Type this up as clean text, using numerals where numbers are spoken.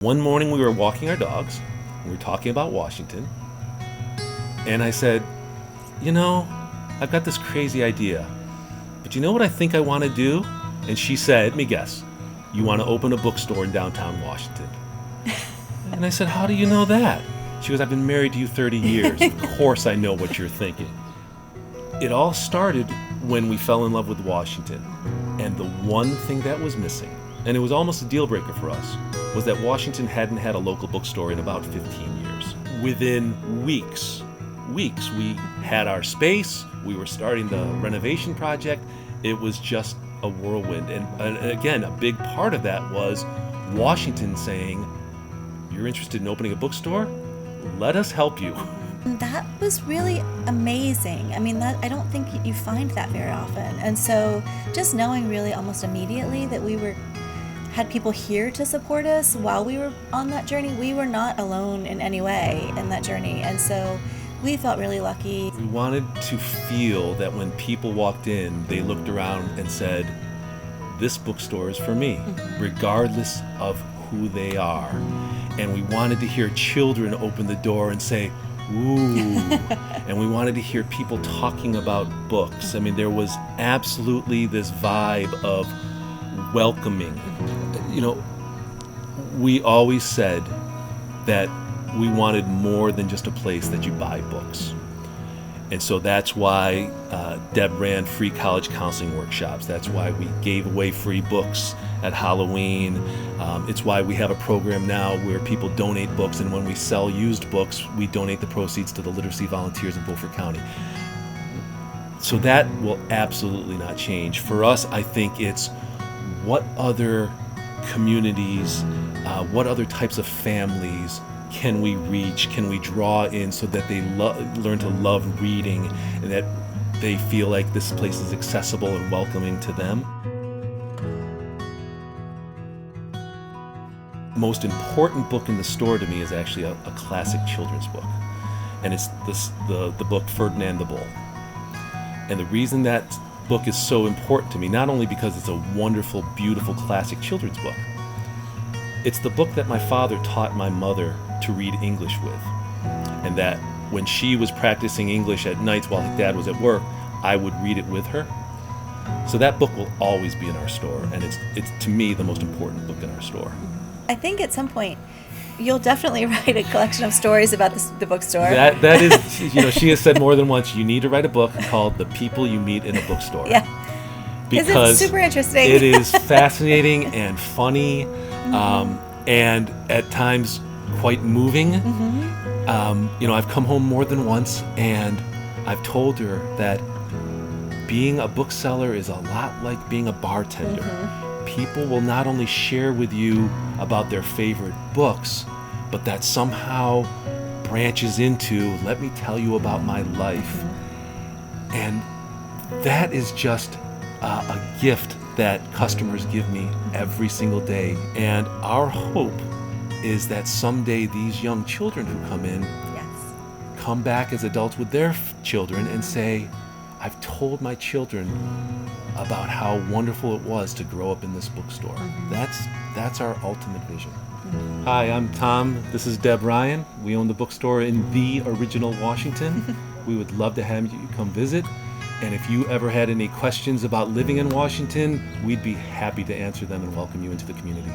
One morning we were walking our dogs, and we were talking about Washington, and I said, I've got this crazy idea, but you know what I think I want to do? And she said, let me guess, you want to open a bookstore in downtown Washington. And I said, how do you know that? She goes, I've been married to you 30 years. Of course I know what you're thinking. It all started when we fell in love with Washington. And the one thing that was missing, and it was almost a deal breaker for us, was that Washington hadn't had a local bookstore in about 15 years. Within weeks, we had our space, we were starting the renovation project. It was just a whirlwind. And again, a big part of that was Washington saying, you're interested in opening a bookstore? Let us help you. That was really amazing. I don't think you find that very often. And so just knowing really almost immediately that we had people here to support us while we were on that journey, we were not alone in any way in that journey. And so we felt really lucky. We wanted to feel that when people walked in, they looked around and said, this bookstore is for me, regardless of who they are. And we wanted to hear children open the door and say, ooh. And we wanted to hear people talking about books. There was absolutely this vibe of welcoming. We always said that we wanted more than just a place that you buy books. And so that's why Deb ran free college counseling workshops. That's why we gave away free books at Halloween. It's why we have a program now where people donate books, and when we sell used books, we donate the proceeds to the literacy volunteers in Beaufort County. So that will absolutely not change. For us, I think it's what other communities, what other types of families can we reach, can we draw in so that they learn to love reading and that they feel like this place is accessible and welcoming to them. The most important book in the store to me is actually a classic children's book, and it's the book Ferdinand the Bull. And the reason that book is so important to me, not only because it's a wonderful, beautiful classic children's book, it's the book that my father taught my mother to read English with. And that when she was practicing English at nights while Dad was at work, I would read it with her. So that book will always be in our store, and it's to me the most important book in our store. I think at some point you'll definitely write a collection of stories about the bookstore. That is, she has said more than once, you need to write a book called The People You Meet in a Bookstore. Yeah. Because it's super interesting. It is fascinating and funny, and at times quite moving. I've come home more than once, and I've told her that being a bookseller is a lot like being a bartender. People will not only share with you about their favorite books, but that somehow branches into, let me tell you about my life. And that is just a gift that customers give me every single day. And our hope is that someday these young children who come in come back as adults with their children and say, I've told my children about how wonderful it was to grow up in this bookstore. That's our ultimate vision. Hi, I'm Tom. This is Deb Ryan. We own the bookstore in the original Washington. We would love to have you come visit. And if you ever had any questions about living in Washington, we'd be happy to answer them and welcome you into the community.